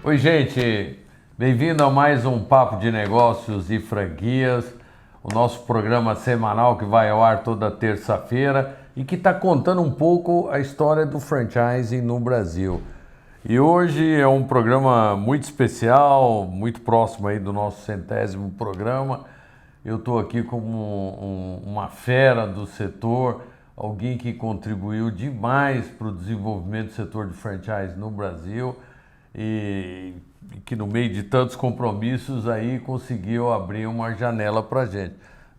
Oi, gente, bem-vindo a mais um Papo de Negócios e Franquias, o nosso programa semanal que vai ao ar toda terça-feira e que está contando um pouco a história do franchising no Brasil. E hoje é um programa muito especial, muito próximo aí do nosso 100º programa. Eu estou aqui como uma fera do setor, alguém que contribuiu demais para o desenvolvimento do setor de franchise no Brasil. E que no meio de tantos compromissos aí conseguiu abrir uma janela para a gente.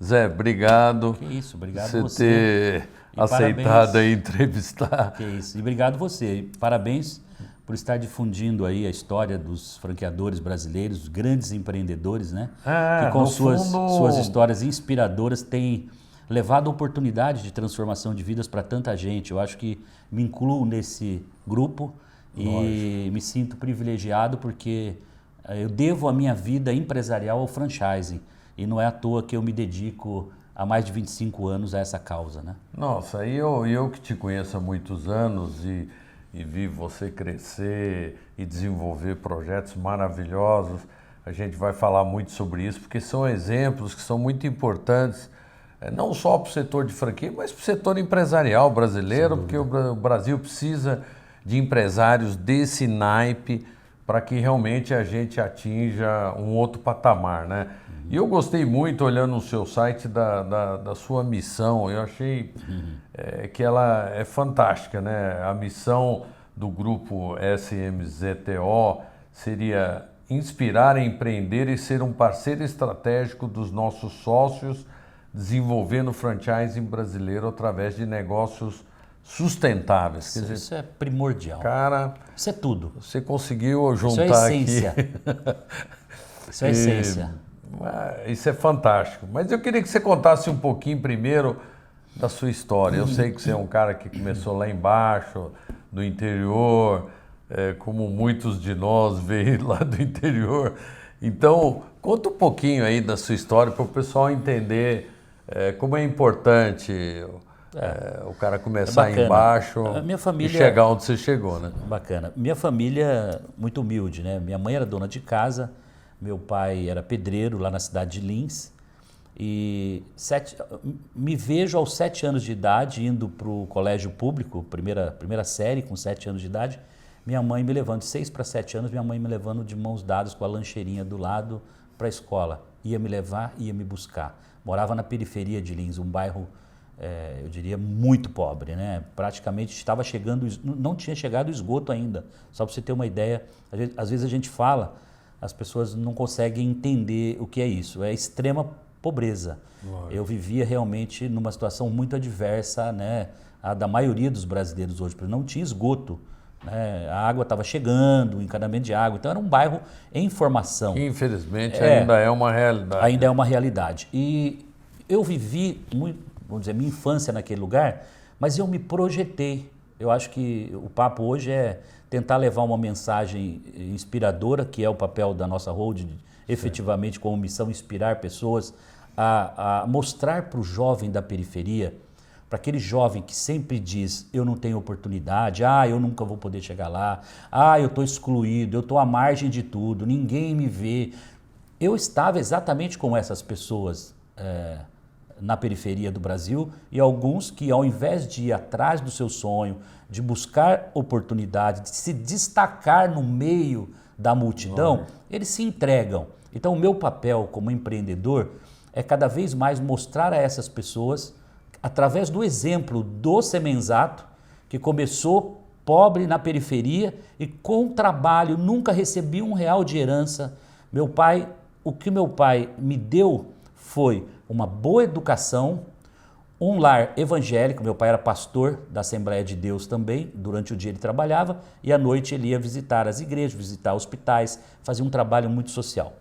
Zé, obrigado. Que isso, obrigado por você. ter aceitado aí entrevistar. Que isso, e obrigado você. Parabéns por estar difundindo aí a história dos franqueadores brasileiros, os grandes empreendedores, né? Que com suas histórias inspiradoras têm levado oportunidade de transformação de vidas para tanta gente. Eu acho que me incluo nesse grupo. E me sinto privilegiado porque eu devo a minha vida empresarial ao franchising. E não é à toa que eu me dedico há mais de 25 anos a essa causa, né? Nossa, eu que te conheço há muitos anos e vi você crescer e desenvolver projetos maravilhosos. A gente vai falar muito sobre isso porque são exemplos que são muito importantes, não só para o setor de franquia, mas para o setor empresarial brasileiro, porque o Brasil precisa de empresários desse naipe para que realmente a gente atinja um outro patamar, né? E eu gostei muito olhando no seu site da sua missão. Eu achei que ela é fantástica, né? A missão do grupo SMZTO seria inspirar a empreender e ser um parceiro estratégico dos nossos sócios, desenvolvendo o franchising brasileiro através de negócios sustentáveis. Quer dizer, isso é primordial. Cara, isso é tudo. Você conseguiu juntar isso é essência. Aqui. Isso é essência. Isso é fantástico. Mas eu queria que você contasse um pouquinho primeiro da sua história. Eu sei que você é um cara que começou lá embaixo, do interior, como muitos de nós veio lá do interior. Então, conta um pouquinho aí da sua história para o pessoal entender como é importante o cara começar embaixo e chegar onde você chegou, né? Bacana. Minha família muito humilde, né? Minha mãe era dona de casa, meu pai era pedreiro lá na cidade de Lins. E me vejo aos 7 anos de idade indo para o colégio público, primeira série, com 7 anos de idade. Minha mãe me levando, de 6 para 7 anos, minha mãe me levando de mãos dadas com a lancheirinha do lado para a escola. Ia me levar, ia me buscar. Morava na periferia de Lins, um bairro eu diria muito pobre, né? Praticamente estava chegando, não tinha chegado o esgoto ainda. Só para você ter uma ideia, às vezes a gente fala, as pessoas não conseguem entender o que é isso. É extrema pobreza. Eu vivia realmente numa situação muito adversa, né? A da maioria dos brasileiros hoje, porque não tinha esgoto. Né? A água estava chegando, o encanamento de água. Então era um bairro em formação. Que infelizmente ainda é uma realidade. Ainda é uma realidade. E eu vivi muito, vamos dizer, minha infância naquele lugar, mas eu me projetei. Eu acho que o papo hoje é tentar levar uma mensagem inspiradora, que é o papel da nossa holding, efetivamente como missão inspirar pessoas a mostrar para o jovem da periferia, para aquele jovem que sempre diz, eu não tenho oportunidade, eu nunca vou poder chegar lá, eu estou excluído, eu estou à margem de tudo, ninguém me vê. Eu estava exatamente como essas pessoas na periferia do Brasil, e alguns que, ao invés de ir atrás do seu sonho, de buscar oportunidade, de se destacar no meio da multidão, eles se entregam. Então, o meu papel como empreendedor é cada vez mais mostrar a essas pessoas, através do exemplo do Semenzato, que começou pobre na periferia e com trabalho, nunca recebi R$1 de herança. O que meu pai me deu foi uma boa educação, um lar evangélico. Meu pai era pastor da Assembleia de Deus também. Durante o dia ele trabalhava e à noite ele ia visitar as igrejas, visitar hospitais, fazia um trabalho muito social.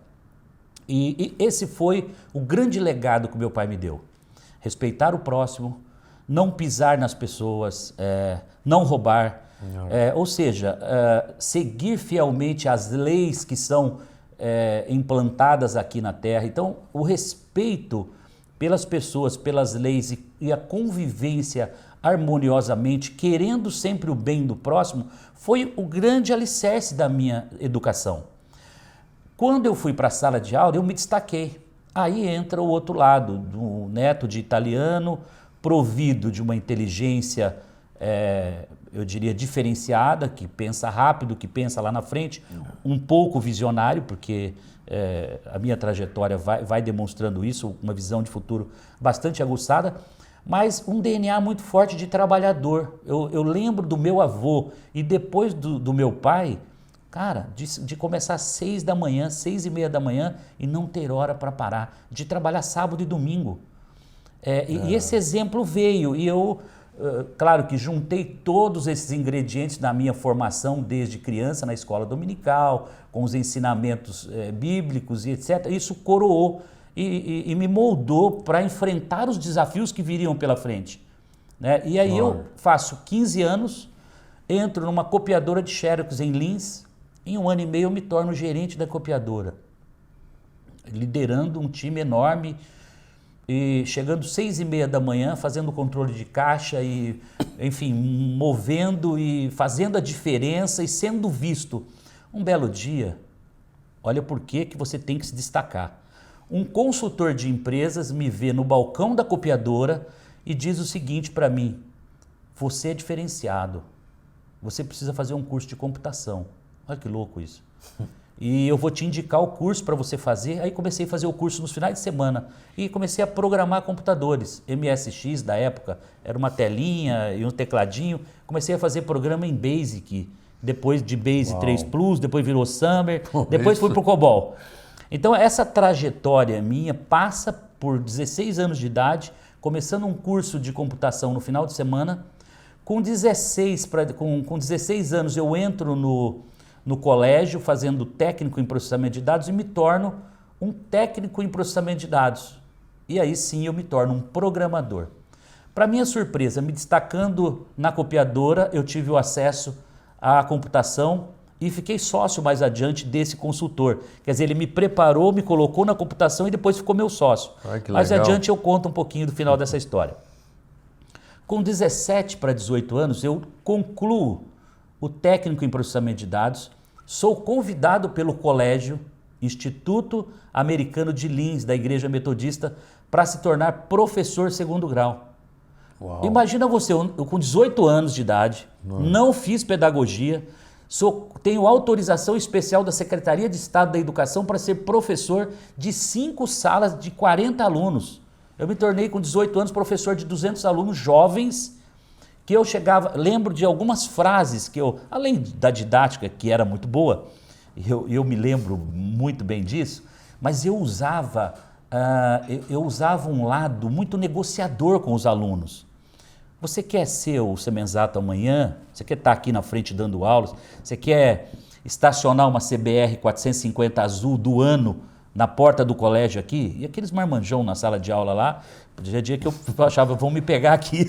E esse foi o grande legado que meu pai me deu. Respeitar o próximo, não pisar nas pessoas, não roubar, ou seja, seguir fielmente as leis que são implantadas aqui na Terra. Então, o respeito pelas pessoas, pelas leis e a convivência harmoniosamente, querendo sempre o bem do próximo, foi o grande alicerce da minha educação. Quando eu fui para a sala de aula, eu me destaquei. Aí entra o outro lado, do neto de italiano, provido de uma inteligência, eu diria, diferenciada, que pensa rápido, que pensa lá na frente, um pouco visionário, porque a minha trajetória vai demonstrando isso, uma visão de futuro bastante aguçada, mas um DNA muito forte de trabalhador. Eu lembro do meu avô e depois do meu pai, cara, de começar às 6 da manhã, 6:30 da manhã e não ter hora para parar, de trabalhar sábado e domingo. E esse exemplo veio e eu, claro que juntei todos esses ingredientes na minha formação desde criança na escola dominical, com os ensinamentos bíblicos e etc. Isso coroou e me moldou para enfrentar os desafios que viriam pela frente. Né? E aí eu faço 15 anos, entro numa copiadora de xerox em Lins, em 1 ano e meio eu me torno gerente da copiadora, liderando um time enorme e chegando 6:30 da manhã, fazendo controle de caixa e, enfim, movendo e fazendo a diferença e sendo visto. Um belo dia, olha por que você tem que se destacar. Um consultor de empresas me vê no balcão da copiadora e diz o seguinte para mim: você é diferenciado, você precisa fazer um curso de computação. Olha que louco isso. E eu vou te indicar o curso para você fazer. Aí comecei a fazer o curso nos finais de semana e comecei a programar computadores. MSX da época, era uma telinha e um tecladinho. Comecei a fazer programa em BASIC, depois de BASIC 3 Plus, depois virou Summer, depois fui para o COBOL. Então essa trajetória minha passa por 16 anos de idade, começando um curso de computação no final de semana. Com 16 anos eu entro no colégio fazendo técnico em processamento de dados e me torno um técnico em processamento de dados. E aí sim eu me torno um programador. Para minha surpresa, me destacando na copiadora, eu tive o acesso à computação e fiquei sócio mais adiante desse consultor. Quer dizer, ele me preparou, me colocou na computação e depois ficou meu sócio. Mais adiante eu conto um pouquinho do final dessa história. Com 17 para 18 anos, eu concluo o técnico em processamento de dados, sou convidado pelo colégio Instituto Americano de Lins, da Igreja Metodista, para se tornar professor segundo grau. Uau. Imagina você, eu com 18 anos de idade, não fiz pedagogia, tenho autorização especial da Secretaria de Estado da Educação para ser professor de 5 salas de 40 alunos. Eu me tornei com 18 anos professor de 200 alunos jovens, que eu chegava, lembro de algumas frases que eu, além da didática que era muito boa, eu me lembro muito bem disso, mas eu usava um lado muito negociador com os alunos. Você quer ser o Semenzato amanhã? Você quer estar aqui na frente dando aulas? Você quer estacionar uma CBR 450 azul do ano na porta do colégio aqui? E aqueles marmanjão na sala de aula lá, tinha dia que eu achava, vão me pegar aqui.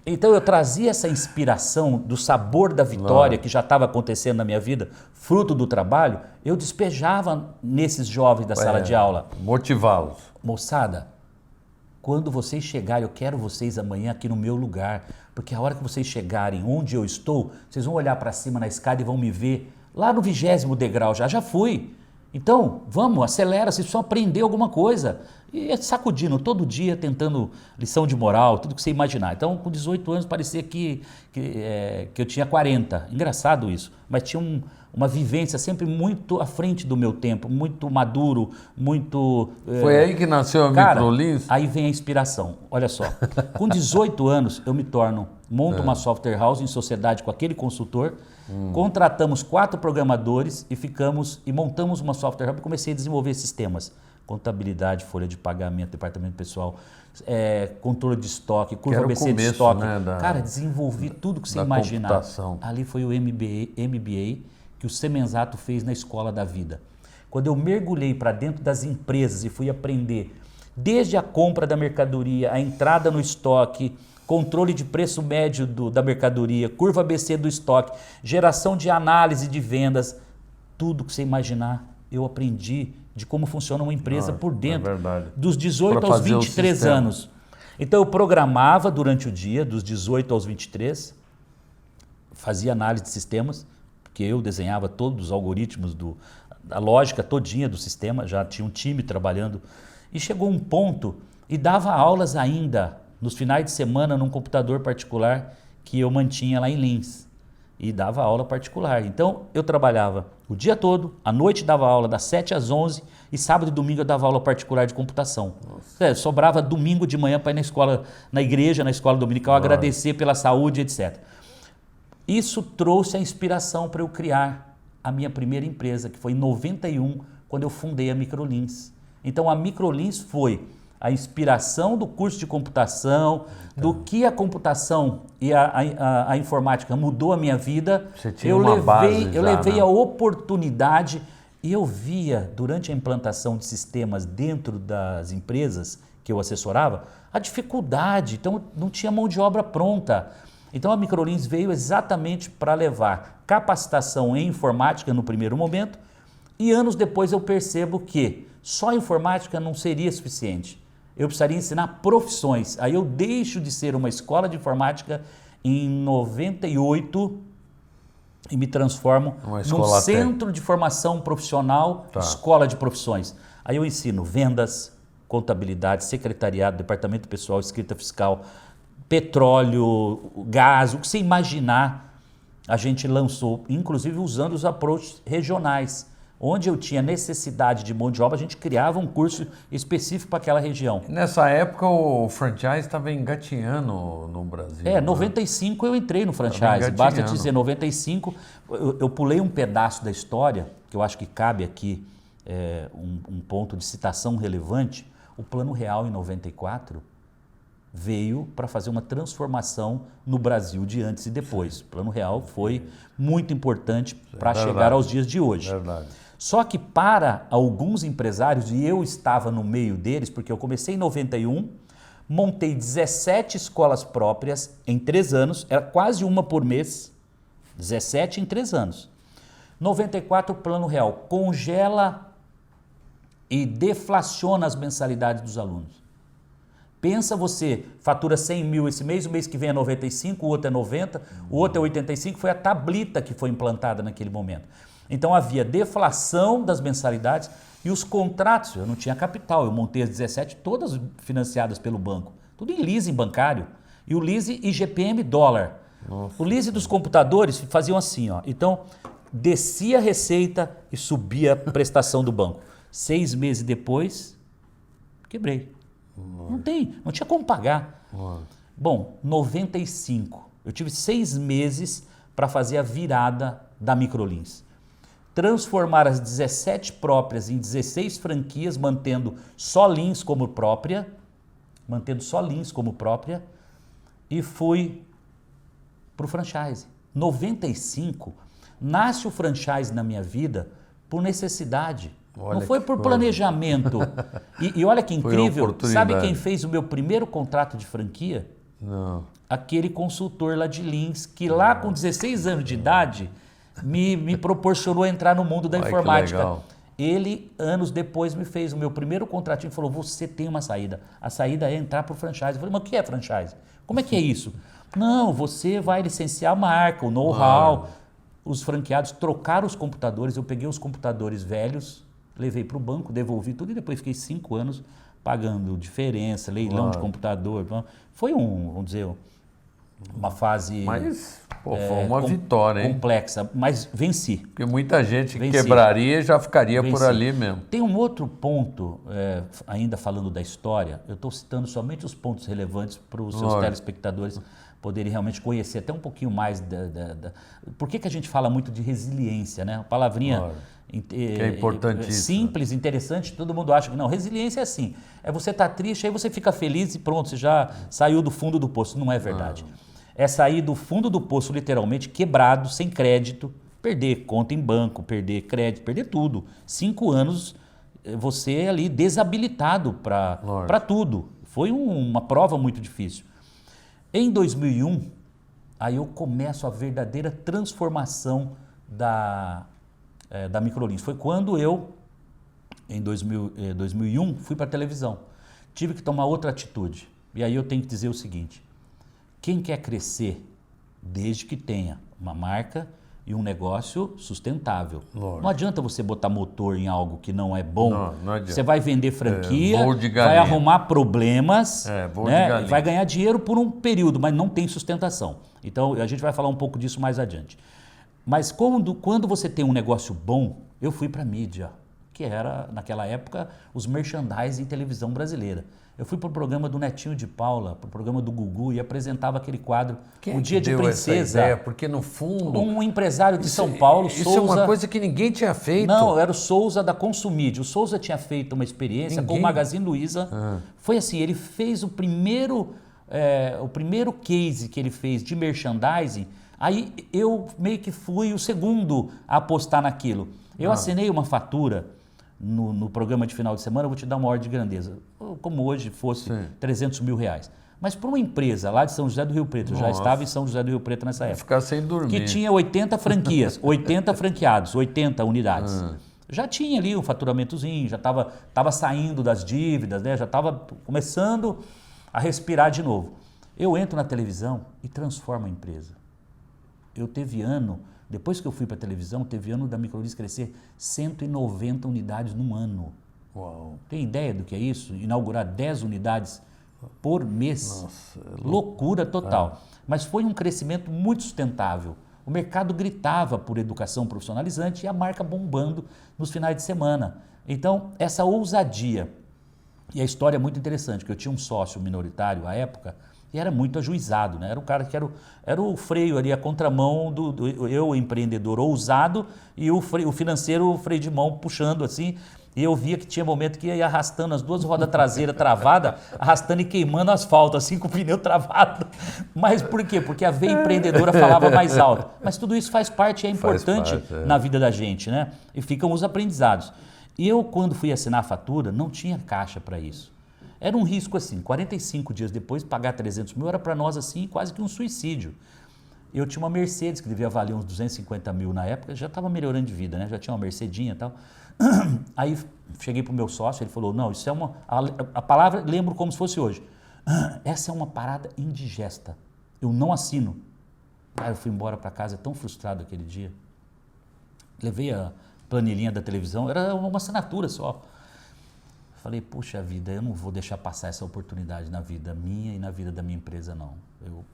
Então eu trazia essa inspiração do sabor da vitória que já estava acontecendo na minha vida, fruto do trabalho, eu despejava nesses jovens da sala de aula. Motivá-los. Moçada, quando vocês chegarem, eu quero vocês amanhã aqui no meu lugar, porque a hora que vocês chegarem onde eu estou, vocês vão olhar para cima na escada e vão me ver lá no 20º degrau, já fui. Então, vamos, acelera, vocês precisam aprender alguma coisa. E sacudindo, todo dia tentando lição de moral, tudo que você imaginar. Então, com 18 anos, parecia que eu tinha 40. Engraçado isso, mas tinha uma vivência sempre muito à frente do meu tempo, muito maduro, muito... Foi aí que nasceu a Microlins? Aí vem a inspiração, olha só. Com 18 anos, eu me monto uma software house em sociedade com aquele consultor, contratamos 4 programadores e montamos uma software house e comecei a desenvolver sistemas. Contabilidade, folha de pagamento, departamento pessoal, controle de estoque, curva ABC de estoque. Né, cara, desenvolvi tudo que você imaginar. Computação. Ali foi o MBA que o Semenzato fez na escola da vida. Quando eu mergulhei para dentro das empresas e fui aprender desde a compra da mercadoria, a entrada no estoque, controle de preço médio da mercadoria, curva ABC do estoque, geração de análise de vendas, tudo que você imaginar, eu aprendi de como funciona uma empresa por dentro, dos 18 aos 23 anos. Então eu programava durante o dia, dos 18 aos 23, fazia análise de sistemas, porque eu desenhava todos os algoritmos, a lógica todinha do sistema, já tinha um time trabalhando. E chegou um ponto, e dava aulas ainda, nos finais de semana, num computador particular que eu mantinha lá em Lins. E dava aula particular. Então eu trabalhava o dia todo, à noite dava aula das 7 às 11 e sábado e domingo eu dava aula particular de computação. Sobrava domingo de manhã para ir na escola, na igreja, na escola dominical, agradecer pela saúde, etc. Isso trouxe a inspiração para eu criar a minha primeira empresa, que foi em 91, quando eu fundei a Microlins. Então a Microlins foi a inspiração do curso de computação, do que a computação e a informática mudou a minha vida. Você tinha uma base eu levei a oportunidade e eu via, durante a implantação de sistemas dentro das empresas que eu assessorava, a dificuldade. Então não tinha mão de obra pronta. Então a Microlins veio exatamente para levar capacitação em informática no primeiro momento e anos depois eu percebo que só informática não seria suficiente. Eu precisaria ensinar profissões. Aí eu deixo de ser uma escola de informática em 98 e me transformo num centro de formação profissional, escola de profissões. Aí eu ensino vendas, contabilidade, secretariado, departamento pessoal, escrita fiscal, petróleo, gás, o que você imaginar, a gente lançou, inclusive usando os approaches regionais. Onde eu tinha necessidade de mão de obra, a gente criava um curso específico para aquela região. Nessa época o franchise estava engatinhando no Brasil. Em 95 eu entrei no franchise, basta te dizer, 95 eu pulei um pedaço da história, que eu acho que cabe aqui um ponto de citação relevante. O Plano Real em 94 veio para fazer uma transformação no Brasil de antes e depois. O Plano Real foi muito importante para chegar aos dias de hoje. Verdade. Só que para alguns empresários, e eu estava no meio deles, porque eu comecei em 91, montei 17 escolas próprias em 3 anos, era quase uma por mês, 17 em 3 anos. 94, o Plano Real congela e deflaciona as mensalidades dos alunos. Pensa você, fatura 100 mil esse mês, o mês que vem é 95, o outro é 90, o outro é 85, foi a tablita que foi implantada naquele momento. Então havia deflação das mensalidades e os contratos, eu não tinha capital, eu montei as 17 todas financiadas pelo banco, tudo em leasing bancário. E o leasing IGPM dólar. Nossa. O leasing dos computadores faziam assim, ó. Então descia a receita e subia a prestação do banco. 6 meses depois, quebrei. Não tinha como pagar. Bom, 95, eu tive 6 meses para fazer a virada da Microlins. Transformar as 17 próprias em 16 franquias, mantendo só Lins como própria, e fui para o franchise. 95, nasce o franchise na minha vida por necessidade. Não foi por planejamento. E olha que incrível, sabe quem fez o meu primeiro contrato de franquia? Não. Aquele consultor lá de Lins, que lá com 16 anos de idade me proporcionou entrar no mundo da informática. Ele, anos depois, me fez o meu primeiro contratinho e falou, você tem uma saída. A saída é entrar para o franchise. Eu falei, mas o que é franchise? Como é que é isso? Não, você vai licenciar a marca, o know-how. Os franqueados trocaram os computadores, eu peguei os computadores velhos, levei para o banco, devolvi tudo e depois fiquei 5 anos pagando diferença, leilão de computador. Foi vamos dizer, uma fase foi uma vitória, hein? Complexa, mas venci. Porque muita gente quebraria e já ficaria por ali mesmo. Tem um outro ponto, ainda falando da história, eu estou citando somente os pontos relevantes para os seus telespectadores poderem realmente conhecer até um pouquinho mais Por que a gente fala muito de resiliência, né? Uma palavrinha que é importantíssimo. Simples, interessante, todo mundo acha que não. Resiliência é assim, você está triste, aí você fica feliz e pronto, você já saiu do fundo do poço. Não é verdade. É sair do fundo do poço, literalmente, quebrado, sem crédito, perder conta em banco, perder crédito, perder tudo. 5 anos, você ali desabilitado para tudo. Foi uma prova muito difícil. Em 2001, aí eu começo a verdadeira transformação da Microlins. Foi quando eu, em 2001, fui para a televisão. Tive que tomar outra atitude. E aí eu tenho que dizer o seguinte, quem quer crescer, desde que tenha uma marca e um negócio sustentável. Lógico. Não adianta você botar motor em algo que não é bom. Não adianta. Você vai vender franquia, voo de vai galinha. arrumar problemas, voo de né? galinha. Vai ganhar dinheiro por um período, mas não tem sustentação. Então a gente vai falar um pouco disso mais adiante. Mas quando você tem um negócio bom, eu fui para a mídia, que era, naquela época, os merchandising em televisão brasileira. Eu fui para o programa do Netinho de Paula, para o programa do Gugu, e apresentava aquele quadro, Quem O Dia de deu Princesa. essa ideia? Porque no fundo... Um empresário de São Paulo, isso Souza... é uma coisa que ninguém tinha feito. Não, era o Souza da Consumídia. O Souza tinha feito uma experiência com o Magazine Luiza. Foi assim, ele fez o primeiro case que ele fez de merchandising, aí eu meio que fui o segundo a apostar naquilo. Eu assinei uma fatura no programa de final de semana, eu vou te dar uma ordem de grandeza, como hoje fosse 300 mil reais. Mas para uma empresa lá de São José do Rio Preto, eu já estava em São José do Rio Preto nessa época. Ficar sem dormir. Que tinha 80 franquias, 80 franqueados, 80 unidades. Já tinha ali um faturamentozinho, já estava saindo das dívidas, né? Já estava começando a respirar de novo. Eu entro na televisão e transformo a empresa. Eu teve ano, depois que eu fui para a televisão, teve ano da Microlis crescer 190 unidades num ano. Uau. Tem ideia do que é isso? Inaugurar 10 unidades por mês. Nossa, loucura total. Mas foi um crescimento muito sustentável. O mercado gritava por educação profissionalizante e a marca bombando nos finais de semana. Então, essa ousadia. E a história é muito interessante, porque eu tinha um sócio minoritário à época e era muito ajuizado, né? Era o cara que era o freio ali, a contramão eu, empreendedor ousado, e o financeiro, o freio de mão puxando assim. E eu via que tinha momento que ia arrastando as duas rodas traseiras travadas, arrastando e queimando asfalto, assim, com o pneu travado. Mas por quê? Porque a veia empreendedora falava mais alto. Mas tudo isso faz parte e é importante na vida da gente, né? E ficam os aprendizados. E eu, quando fui assinar a fatura, não tinha caixa para isso. Era um risco assim, 45 dias depois, pagar 300 mil era para nós assim quase que um suicídio. Eu tinha uma Mercedes que devia valer uns 250 mil na época, já estava melhorando de vida, né? Já tinha uma Mercedinha e tal. Aí cheguei para o meu sócio, ele falou, não, isso é a palavra, lembro como se fosse hoje. Essa é uma parada indigesta, eu não assino. Aí eu fui embora para casa tão frustrado aquele dia. Levei a planilhinha da televisão, era uma assinatura só. Falei, puxa vida, eu não vou deixar passar essa oportunidade na vida minha e na vida da minha empresa, não. Eu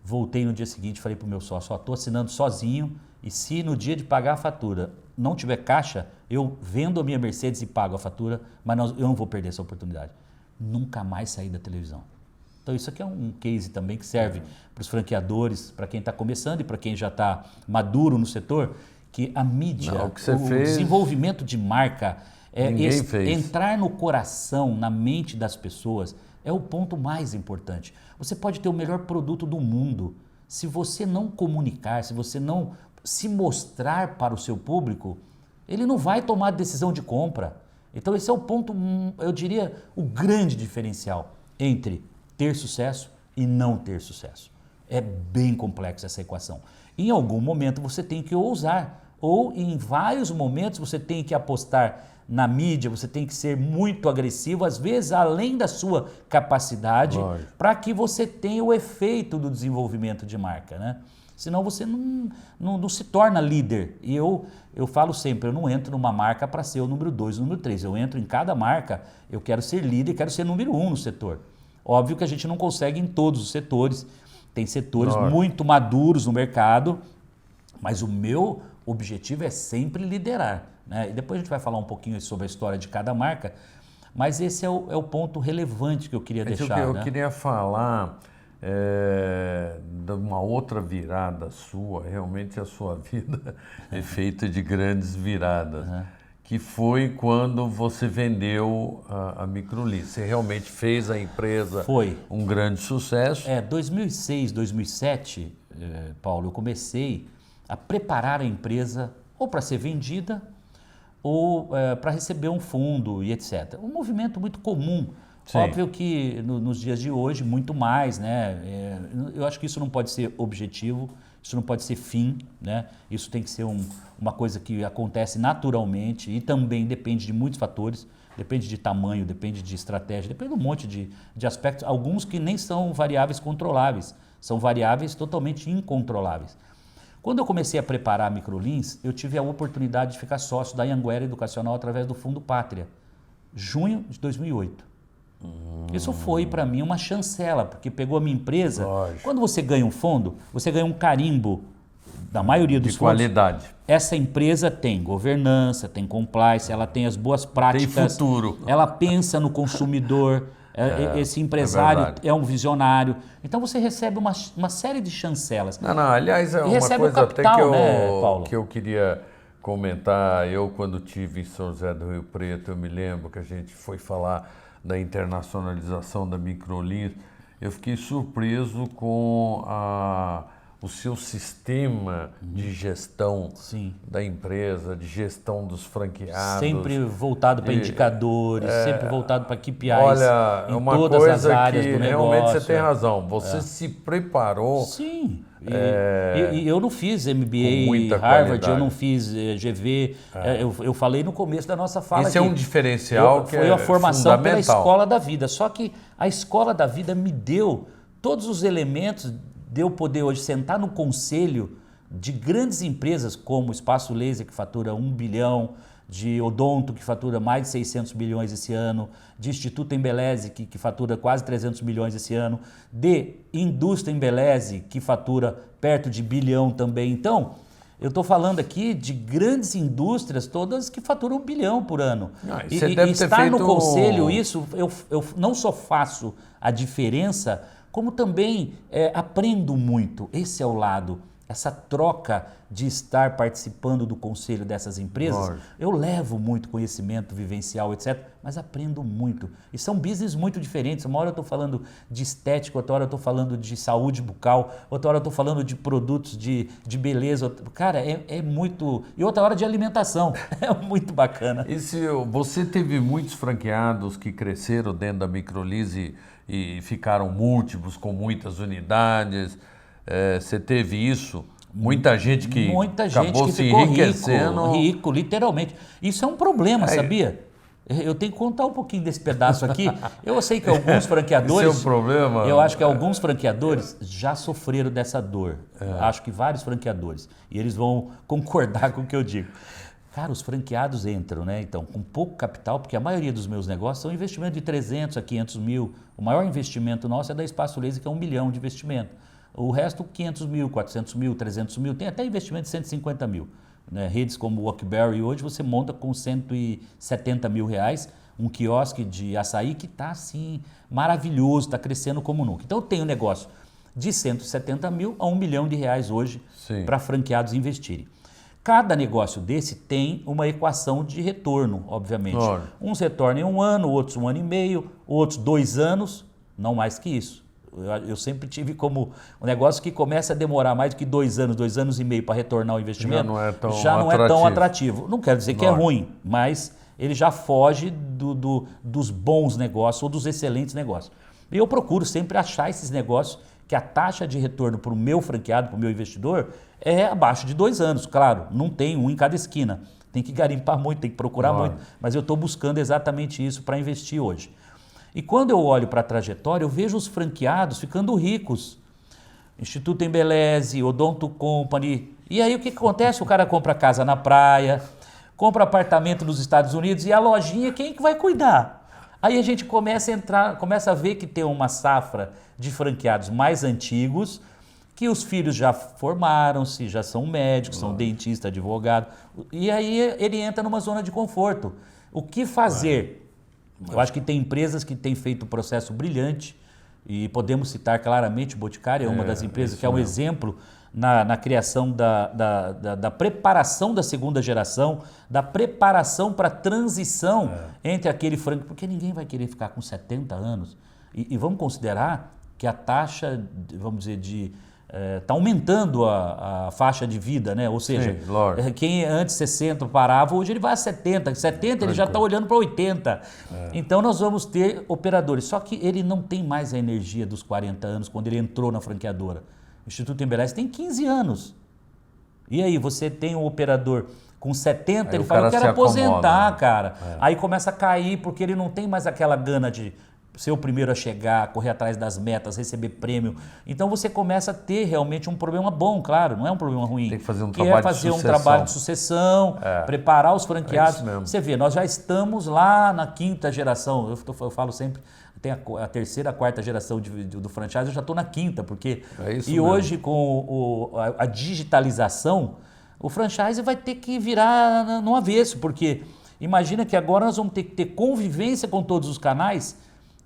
voltei no dia seguinte, falei para o meu sócio, estou assinando sozinho e se no dia de pagar a fatura não tiver caixa, eu vendo a minha Mercedes e pago a fatura, mas eu não vou perder essa oportunidade. Nunca mais saí da televisão. Então isso aqui é um case também que serve para os franqueadores, para quem está começando e para quem já está maduro no setor, que a mídia, desenvolvimento de marca, entrar no coração, na mente das pessoas, é o ponto mais importante. Você pode ter o melhor produto do mundo, se você não comunicar, se você não se mostrar para o seu público, ele não vai tomar decisão de compra. Então esse é o ponto, eu diria, o grande diferencial entre ter sucesso e não ter sucesso. É bem complexa essa equação. Em algum momento você tem que ousar, ou em vários momentos você tem que apostar na mídia, você tem que ser muito agressivo, às vezes além da sua capacidade, para que você tenha o efeito do desenvolvimento de marca, né? Senão você não se torna líder. E eu falo sempre, eu não entro numa marca para ser o número 2, o número 3. Eu entro em cada marca, eu quero ser líder, quero ser número 1 no setor. Óbvio que a gente não consegue em todos os setores. Tem setores muito maduros no mercado, mas o meu objetivo é sempre liderar, né? E depois a gente vai falar um pouquinho sobre a história de cada marca, mas esse é o ponto relevante que eu queria deixar. Eu queria falar de uma outra virada sua, realmente a sua vida é feita de grandes viradas, que foi quando você vendeu a Microlis. Você realmente fez a empresa um grande sucesso. 2006, 2007, Paulo, eu comecei a preparar a empresa ou para ser vendida ou para receber um fundo e etc. Um movimento muito comum. Sim. Óbvio que nos dias de hoje, muito mais, né? Eu acho que isso não pode ser objetivo, isso não pode ser fim, né? Isso tem que ser uma coisa que acontece naturalmente e também depende de muitos fatores. depende de tamanho, depende de estratégia, depende de um monte de aspectos, alguns que nem são variáveis controláveis, são variáveis totalmente incontroláveis. Quando eu comecei a preparar a Microlins, eu tive a oportunidade de ficar sócio da Anhanguera Educacional através do Fundo Pátria, junho de 2008. Isso foi para mim uma chancela, porque pegou a minha empresa. Lógico. Quando você ganha um fundo, você ganha um carimbo da maioria dos De fundos. qualidade. Essa empresa tem governança, tem compliance, ela tem as boas práticas. Tem futuro. Ela pensa no consumidor. Esse empresário é um visionário. Então você recebe uma série de chancelas. Não, aliás, é E uma recebe coisa o capital, até que né, Paulo? que eu queria comentar. Eu, quando estive em São José do Rio Preto, eu me lembro que a gente foi falar da internacionalização da Microlins. Eu fiquei surpreso com o seu sistema de gestão da empresa, de gestão dos franqueados. Sempre voltado para indicadores, sempre voltado para KPIs. Olha, é em uma todas coisa as áreas que do realmente negócio. você tem razão. Você se preparou. Sim. E eu não fiz MBA muita Harvard, qualidade. eu não fiz GV. Eu falei no começo da nossa fala Esse é aqui. um diferencial que foi é a formação pela fundamental. escola da vida. Só que a escola da vida me deu todos os elementos de eu poder hoje sentar no conselho de grandes empresas como o Espaço Laser, que fatura 1 bilhão, de Odonto, que fatura mais de 600 milhões esse ano, de Instituto Embeleze, que fatura quase 300 milhões esse ano, de Indústria Embeleze, que fatura perto de bilhão também. Então, eu estou falando aqui de grandes indústrias, todas que faturam 1 bilhão por ano. Você deve ter estar feito... no conselho, isso, eu não só faço a diferença, como também aprendo muito. Esse é o lado. Essa troca de estar participando do conselho dessas empresas, Lógico. eu levo muito conhecimento vivencial, etc., mas aprendo muito. E são business muito diferentes. Uma hora eu estou falando de estética, outra hora eu estou falando de saúde bucal, outra hora eu estou falando de produtos de beleza. Cara, é muito... E outra hora de alimentação. É muito bacana. Você teve muitos franqueados que cresceram dentro da Microlins e ficaram múltiplos, com muitas unidades. Você teve isso? Muita gente que acabou se enriquecendo. Rico, literalmente. Isso é um problema, sabia? Eu tenho que contar um pouquinho desse pedaço aqui. Eu sei que alguns franqueadores... Esse é um problema? Eu acho que alguns franqueadores já sofreram dessa dor. Acho que vários franqueadores. E eles vão concordar com o que eu digo. Cara, os franqueados entram, né? Então, com pouco capital, porque a maioria dos meus negócios são investimento de 300 a 500 mil. O maior investimento nosso é da Espaço Laser, que é 1 milhão de investimento. O resto, 500 mil, 400 mil, 300 mil, tem até investimento de 150 mil. Né? Redes como o Walkberry hoje você monta com 170 mil reais um quiosque de açaí que está assim, maravilhoso, está crescendo como nunca. Então eu tenho um negócio de 170 mil a 1 milhão de reais hoje para franqueados investirem. Cada negócio desse tem uma equação de retorno, obviamente. Uns retornam em 1 ano, outros 1 ano e meio, outros 2 anos, não mais que isso. Eu sempre tive como um negócio que começa a demorar mais do que 2 anos, 2 anos e meio para retornar o investimento, já não é tão atrativo. Não quero dizer que é ruim, mas ele já foge dos bons negócios ou dos excelentes negócios. E eu procuro sempre achar esses negócios que a taxa de retorno para o meu franqueado, para o meu investidor, é abaixo de 2 anos. Claro, não tem um em cada esquina. Tem que garimpar muito, tem que procurar muito. Mas eu estou buscando exatamente isso para investir hoje. E quando eu olho para a trajetória, eu vejo os franqueados ficando ricos. Instituto Embeleze, Odonto Company. E aí o que acontece? O cara compra casa na praia, compra apartamento nos Estados Unidos e a lojinha, quem que vai cuidar? Aí a gente começa a ver que tem uma safra de franqueados mais antigos, que os filhos já formaram-se, já são médicos, são dentistas, advogados. E aí ele entra numa zona de conforto. O que fazer? Eu acho que tem empresas que têm feito um processo brilhante e podemos citar claramente o Boticário, é uma das empresas que é um exemplo na criação da preparação da segunda geração, da preparação para a transição entre aquele franco, porque ninguém vai querer ficar com 70 anos. E vamos considerar que a taxa, vamos dizer, está aumentando a faixa de vida, né? Ou seja, quem antes 60 parava, hoje ele vai a 70. 70 ele já está olhando para 80. Então nós vamos ter operadores. Só que ele não tem mais a energia dos 40 anos quando ele entrou na franqueadora. O Instituto Embeleze tem 15 anos. E aí, você tem um operador Com 70, Aí ele o fala, eu cara quero se acomoda, aposentar, né? cara. Aí começa a cair, porque ele não tem mais aquela gana de ser o primeiro a chegar, correr atrás das metas, receber prêmio. Então você começa a ter realmente um problema bom, claro, não é um problema ruim. Tem que fazer um que trabalho é fazer de um sucessão. trabalho de sucessão, preparar os franqueados. É isso mesmo. Você vê, nós já estamos lá na 5ª geração. Eu falo sempre, tem a terceira, a 4ª geração do franchise, eu já estou na 5ª, porque... É isso e mesmo. hoje, com a digitalização, o franchise vai ter que virar no avesso, porque imagina que agora nós vamos ter que ter convivência com todos os canais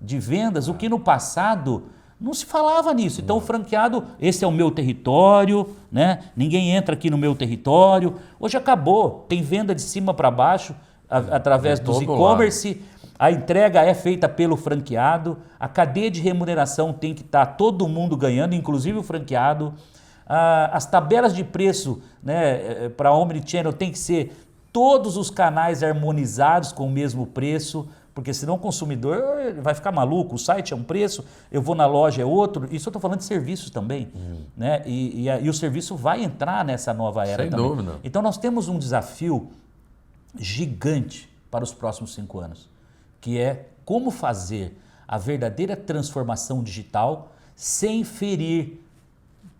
de vendas, o que no passado não se falava nisso. Então o franqueado, esse é o meu território, né? Ninguém entra aqui no meu território. Hoje acabou, tem venda de cima para baixo, através dos todo e-commerce, a entrega é feita pelo franqueado, a cadeia de remuneração tem que estar todo mundo ganhando, inclusive o franqueado. As tabelas de preço, né, para Omnichannel tem que ser todos os canais harmonizados com o mesmo preço, porque senão o consumidor vai ficar maluco, o site é um preço, eu vou na loja é outro. Isso eu estou falando de serviços também. Né? E o serviço vai entrar nessa nova era Sem também. dúvida. Então nós temos um desafio gigante para os próximos 5 anos, que é como fazer a verdadeira transformação digital sem ferir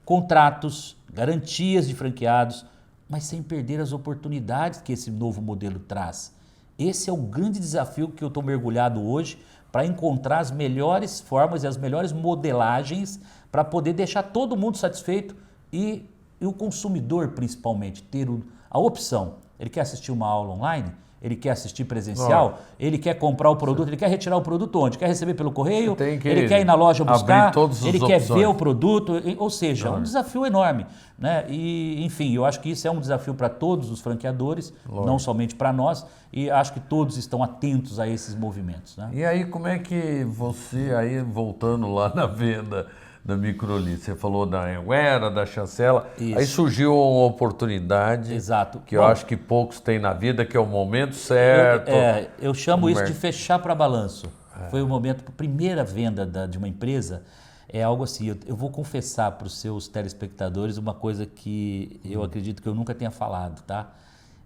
contratos, garantias de franqueados, mas sem perder as oportunidades que esse novo modelo traz. Esse é o grande desafio que eu estou mergulhado hoje para encontrar as melhores formas e as melhores modelagens para poder deixar todo mundo satisfeito e o consumidor, principalmente, ter a opção. Ele quer assistir uma aula online? Ele quer assistir presencial? Ele quer comprar o produto? Ele quer retirar o produto onde? Quer receber pelo correio? Ele quer ir na loja buscar? Ele quer ver o produto? Ou seja, é um desafio enorme. Né? E, enfim, eu acho que isso é um desafio para todos os franqueadores, não somente para nós, e acho que todos estão atentos a esses movimentos. Né? E aí, como é que você, aí voltando lá na venda da Microlise, você falou da Anhanguera, da Chancela, Isso. Aí surgiu uma oportunidade. Exato. Que eu acho que poucos têm na vida, que é o momento certo. Eu chamo isso de fechar para balanço. Foi o momento, a primeira venda de uma empresa, é algo assim, eu vou confessar para os seus telespectadores uma coisa que eu acredito que eu nunca tenha falado, tá?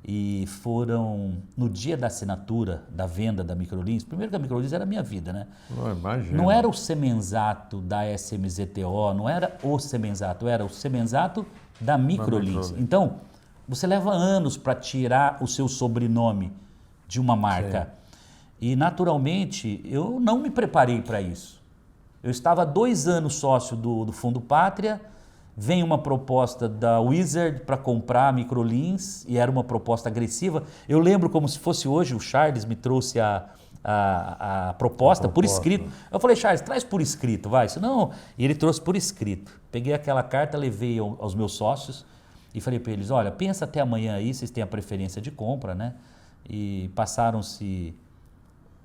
E foram, no dia da assinatura, da venda da Microlins, primeiro que a Microlins era a minha vida, né? Imagina. Não era o semenzato da SMZTO, não era o semenzato, era o semenzato da Microlins. Então, você leva anos para tirar o seu sobrenome de uma marca. Sim. E, naturalmente, eu não me preparei para isso. Eu estava há 2 anos sócio do Fundo Pátria, vem uma proposta da Wizard para comprar a Microlins, e era uma proposta agressiva. Eu lembro como se fosse hoje, o Charles me trouxe a proposta por escrito. Eu falei, Charles, traz por escrito, vai. Não, e ele trouxe por escrito. Peguei aquela carta, levei aos meus sócios e falei para eles, olha, pensa até amanhã aí, vocês têm a preferência de compra, né? E passaram-se...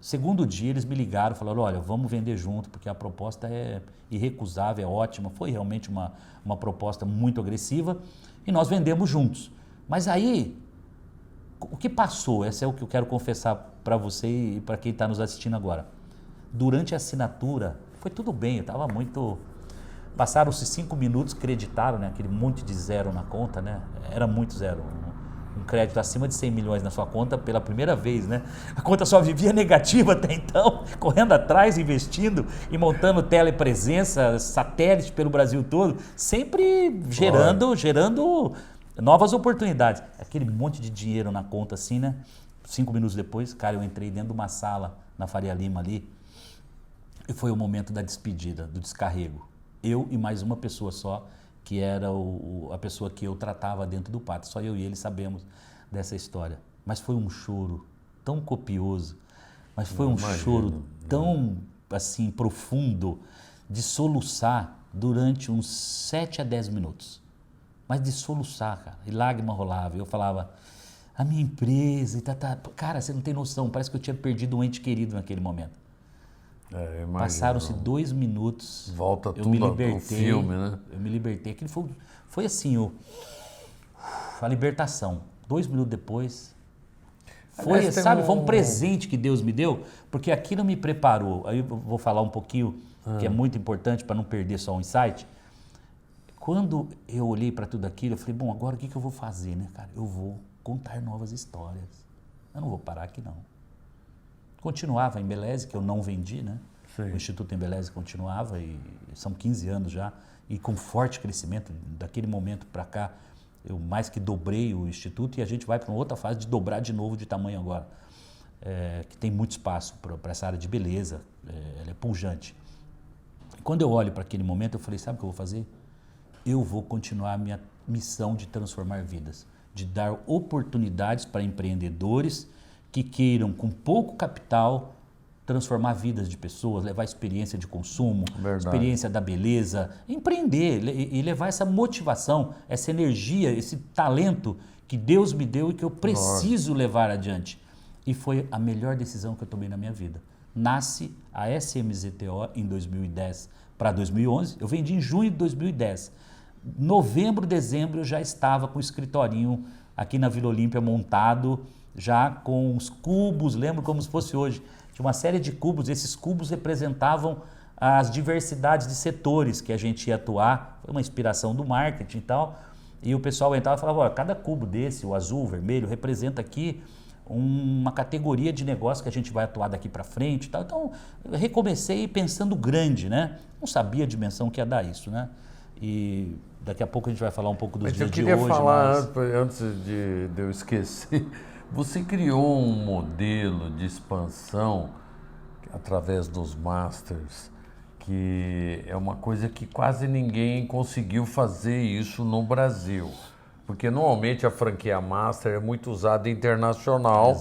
Segundo dia eles me ligaram, falaram, olha, vamos vender junto, porque a proposta é irrecusável, é ótima. Foi realmente uma proposta muito agressiva e nós vendemos juntos. Mas aí, o que passou? Esse é o que eu quero confessar para você e para quem está nos assistindo agora. Durante a assinatura, foi tudo bem, eu estava muito... Passaram-se 5 minutos, creditaram, né? Aquele monte de zero na conta, né? Era muito zero. Um crédito acima de 100 milhões na sua conta pela primeira vez, né? A conta só vivia negativa até então, correndo atrás, investindo e montando telepresença, satélite pelo Brasil todo, sempre gerando novas oportunidades. Aquele monte de dinheiro na conta assim, né? 5 minutos depois, cara, eu entrei dentro de uma sala na Faria Lima ali e foi o momento da despedida, do descarrego. Eu e mais uma pessoa só, que era a pessoa que eu tratava dentro do pátio. Só eu e ele sabemos dessa história. Mas foi um choro tão copioso, mas foi um choro tão assim profundo, de soluçar durante uns 7 a 10 minutos. Mas de soluçar, cara. E lágrima rolava. Eu falava, a minha empresa... E Cara, você não tem noção, parece que eu tinha perdido um ente querido naquele momento. Passaram-se 2 minutos. Volta tudo ao filme, né? Eu me libertei. Aquilo foi assim, a libertação. 2 minutos depois. Foi, sabe, foi um presente que Deus me deu, porque aquilo me preparou. Aí eu vou falar um pouquinho, que é muito importante para não perder só um insight. Quando eu olhei para tudo aquilo, eu falei, bom, agora o que eu vou fazer, né, cara? Eu vou contar novas histórias. Eu não vou parar aqui, não. Continuava em Embeleze, que eu não vendi, né? Sim. O Instituto Embeleze continuava, e são 15 anos já, e com forte crescimento. Daquele momento para cá, eu mais que dobrei o Instituto, e a gente vai para uma outra fase de dobrar de novo de tamanho agora, que tem muito espaço para essa área de beleza, ela é pujante. Quando eu olho para aquele momento, eu falei, sabe o que eu vou fazer? Eu vou continuar a minha missão de transformar vidas, de dar oportunidades para empreendedores que queiram, com pouco capital, transformar vidas de pessoas, levar experiência de consumo, Verdade. experiência da beleza, empreender e levar essa motivação, essa energia, esse talento que Deus me deu e que eu preciso levar adiante. E foi a melhor decisão que eu tomei na minha vida. Nasce a SMZTO em 2010 para 2011, eu vendi em junho de 2010. Novembro, dezembro eu já estava com o escritorinho aqui na Vila Olímpia montado, já com os cubos, lembro como se fosse hoje. Tinha uma série de cubos, esses cubos representavam as diversidades de setores que a gente ia atuar, foi uma inspiração do marketing e tal, e o pessoal entrava e falava, olha, cada cubo desse, o azul, o vermelho, representa aqui uma categoria de negócio que a gente vai atuar daqui para frente e tal. Então, eu recomecei pensando grande, né? Não sabia a dimensão que ia dar isso, né? E daqui a pouco a gente vai falar um pouco dos dias de hoje. Eu queria falar, antes de eu esquecer, você criou um modelo de expansão através dos Masters, que é uma coisa que quase ninguém conseguiu fazer isso no Brasil. Porque normalmente a franquia Master é muito usada internacional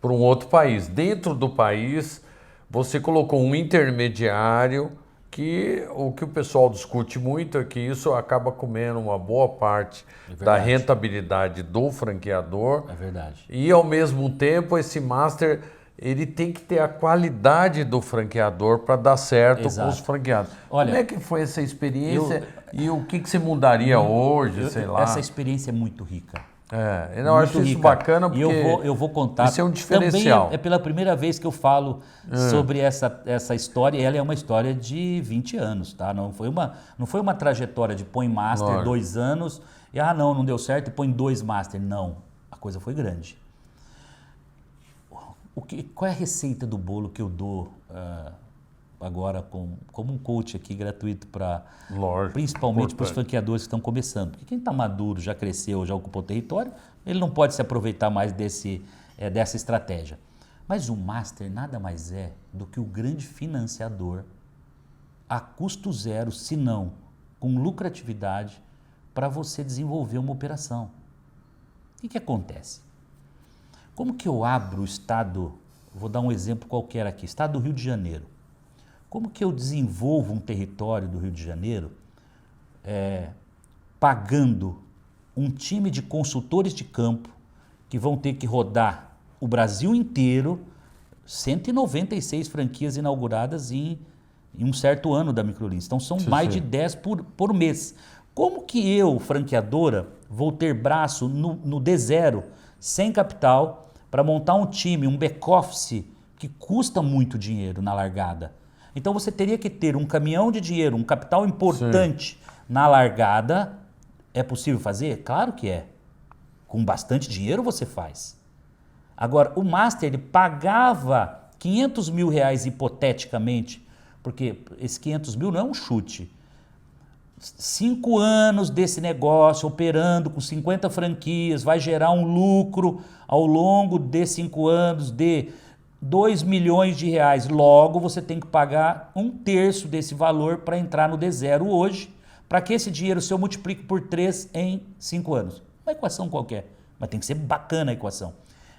para um outro país. Dentro do país, você colocou um intermediário que o que o pessoal discute muito é que isso acaba comendo uma boa parte da rentabilidade do franqueador. É verdade. E ao mesmo tempo esse Master ele tem que ter a qualidade do franqueador para dar certo com os franqueados. Olha, como é que foi essa experiência e o que você mudaria hoje, sei lá? Essa experiência é muito rica. Eu acho isso bacana porque eu vou contar. Isso é um diferencial. Também é pela primeira vez que eu falo sobre essa história. Ela é uma história de 20 anos, tá? Não foi uma trajetória de põe Master 2 anos e não deu certo e põe 2 Master. Não, a coisa foi grande. Qual é a receita do bolo que eu dou agora como um coach aqui gratuito para principalmente para os franqueadores que estão começando? Porque quem está maduro, já cresceu, já ocupou território, ele não pode se aproveitar mais dessa estratégia. Mas o Master nada mais é do que o grande financiador a custo zero, se não com lucratividade, para você desenvolver uma operação. O que acontece? Como que eu abro o estado, vou dar um exemplo qualquer aqui, estado do Rio de Janeiro. Como que eu desenvolvo um território do Rio de Janeiro pagando um time de consultores de campo que vão ter que rodar o Brasil inteiro, 196 franquias inauguradas em um certo ano da Microlins. Então são mais de 10 por mês. Como que eu, franqueadora, vou ter braço no D0, sem capital, para montar um time, um back-office que custa muito dinheiro na largada? Então você teria que ter um caminhão de dinheiro, um capital importante na largada. É possível fazer? Claro que é. Com bastante dinheiro você faz. Agora, o Master ele pagava 500 mil reais hipoteticamente, porque esse 500 mil não é um chute. 5 anos desse negócio operando com 50 franquias vai gerar um lucro ao longo de 5 anos de 2 milhões de reais. Logo, você tem que pagar 1/3 desse valor para entrar no D0 hoje, para que esse dinheiro seu multiplique por 3 em 5 anos. Uma equação qualquer, mas tem que ser bacana a equação.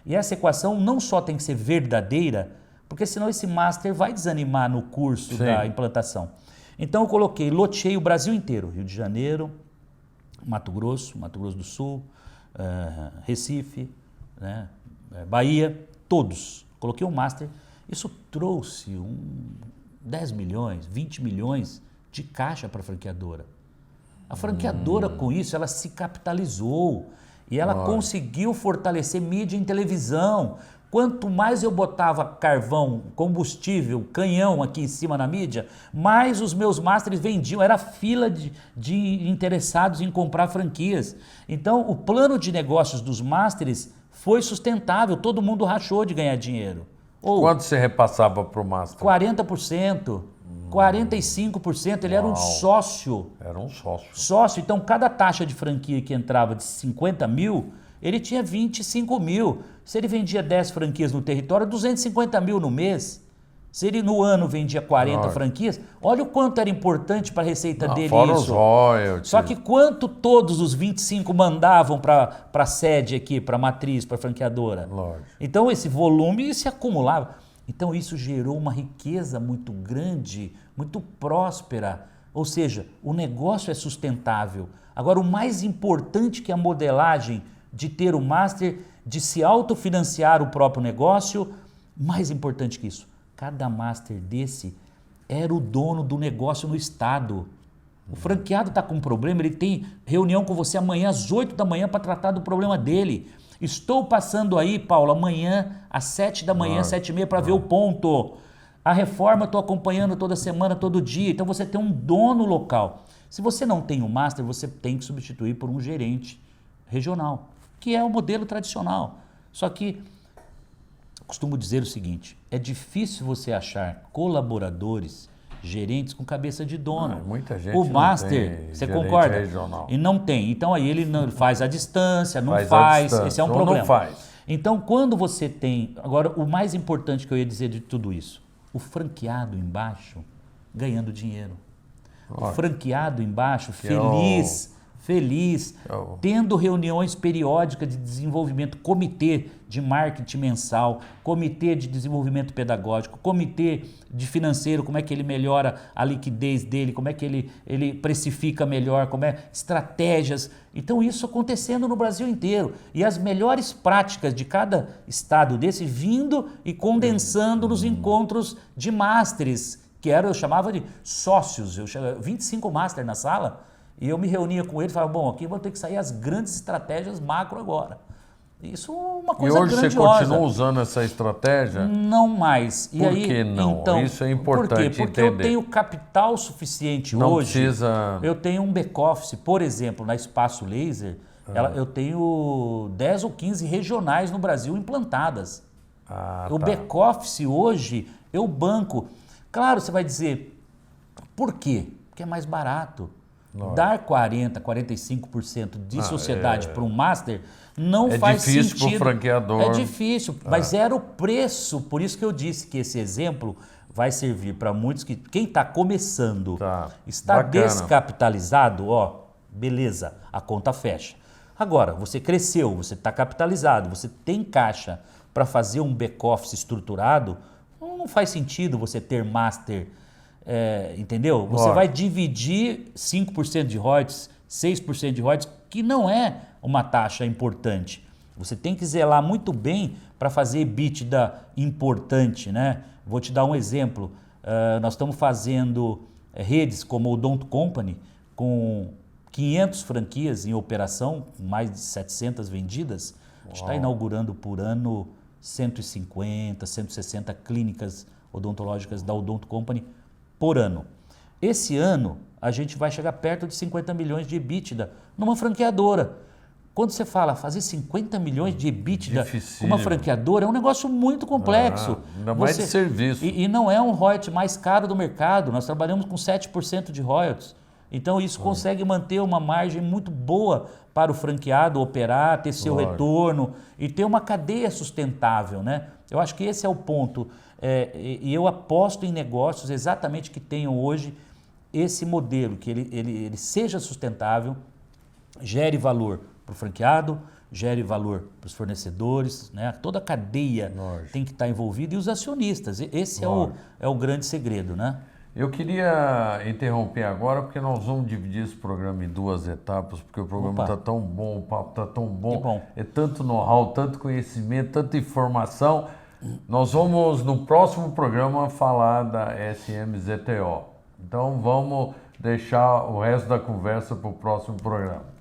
E essa equação não só tem que ser verdadeira, porque senão esse Master vai desanimar no curso da implantação. Então eu coloquei, loteei o Brasil inteiro, Rio de Janeiro, Mato Grosso do Sul, Recife, né, Bahia, todos. Coloquei um Master, isso trouxe 10 milhões, 20 milhões de caixa para a franqueadora. A franqueadora com isso, ela se capitalizou e ela conseguiu fortalecer mídia em televisão, Quanto mais eu botava carvão, combustível, canhão aqui em cima na mídia, mais os meus masters vendiam. Era fila de interessados em comprar franquias. Então, o plano de negócios dos masters foi sustentável. Todo mundo rachou de ganhar dinheiro. Ou Quanto você repassava para o master? 40%, 45%. Ele era um sócio. Era um sócio. Sócio. Então, cada taxa de franquia que entrava de 50 mil, ele tinha 25 mil. Se ele vendia 10 franquias no território, 250 mil no mês. Se ele no ano vendia 40 franquias, olha o quanto era importante para a receita dele fora isso. Os royalties. Só que quanto todos os 25 mandavam para a sede aqui, para a matriz, para a franqueadora? Lógico. Então esse volume se acumulava. Então isso gerou uma riqueza muito grande, muito próspera. Ou seja, o negócio é sustentável. Agora o mais importante que a modelagem de ter o master, de se autofinanciar o próprio negócio, mais importante que isso, cada master desse era o dono do negócio no estado. O franqueado está com um problema, ele tem reunião com você amanhã às 8 da manhã para tratar do problema dele. Estou passando aí, Paulo, amanhã às 7 da manhã, 7h30 para ver o ponto. A reforma estou acompanhando toda semana, todo dia. Então você tem um dono local. Se você não tem um master, você tem que substituir por um gerente regional, que é o modelo tradicional. Só que costumo dizer o seguinte, é difícil você achar colaboradores, gerentes com cabeça de dono. Muita gente o não master, tem você gerente concorda? regional. E não tem. Então aí ele não faz a distância, não Faz a faz, distância, esse é um ou problema. não faz. Então quando você tem, agora o mais importante que eu ia dizer de tudo isso, o franqueado embaixo ganhando dinheiro. O franqueado embaixo feliz, tendo reuniões periódicas de desenvolvimento, comitê de marketing mensal, comitê de desenvolvimento pedagógico, comitê de financeiro, como é que ele melhora a liquidez dele, como é que ele precifica melhor, estratégias. Então isso acontecendo no Brasil inteiro. E as melhores práticas de cada estado desse vindo e condensando nos encontros de masters, que eu chamava de sócios, 25 masters na sala. E eu me reunia com ele e falava, bom, aqui vão ter que sair as grandes estratégias macro agora. Isso é uma coisa grandiosa. E hoje você continua usando essa estratégia? Não mais. E por aí, que não? Então, isso é importante por quê? Porque entender. eu tenho capital suficiente não hoje. Precisa... Eu tenho um back-office, por exemplo, na Espaço Laser, eu tenho 10 ou 15 regionais no Brasil implantadas. O back-office hoje, eu banco. Claro, você vai dizer, por quê? Porque é mais barato. Dar 40%, 45% de sociedade para um master não faz sentido. É difícil para o franqueador. É difícil, mas era o preço. Por isso que eu disse que esse exemplo vai servir para muitos que quem está começando, está descapitalizado, beleza, a conta fecha. Agora, você cresceu, você está capitalizado, você tem caixa para fazer um back-office estruturado, não faz sentido você ter master. Entendeu? Você vai dividir 5% de royalties, 6% de royalties, que não é uma taxa importante. Você tem que zelar muito bem para fazer EBITDA importante, né? Vou te dar um exemplo. Nós estamos fazendo redes como o Odonto Company, com 500 franquias em operação, mais de 700 vendidas. A gente está inaugurando por ano 150, 160 clínicas odontológicas da Odonto Company por ano. Esse ano, a gente vai chegar perto de 50 milhões de EBITDA numa franqueadora. Quando você fala fazer 50 milhões de EBITDA com uma franqueadora, é um negócio muito complexo. Ainda mais de serviço. E não é um royalty mais caro do mercado. Nós trabalhamos com 7% de royalties. Então isso consegue manter uma margem muito boa para o franqueado operar, ter seu retorno e ter uma cadeia sustentável, né? Eu acho que esse é o ponto. E eu aposto em negócios exatamente que tenham hoje esse modelo, que ele seja sustentável, gere valor para o franqueado, gere valor para os fornecedores, né? Toda a cadeia tem que estar envolvida e os acionistas. Esse é o grande segredo, né? Eu queria interromper agora porque nós vamos dividir esse programa em 2 etapas, porque o programa está tão bom, o papo está tão bom, é tanto know-how, tanto conhecimento, tanta informação. Nós vamos no próximo programa falar da SMZTO. Então vamos deixar o resto da conversa para o próximo programa.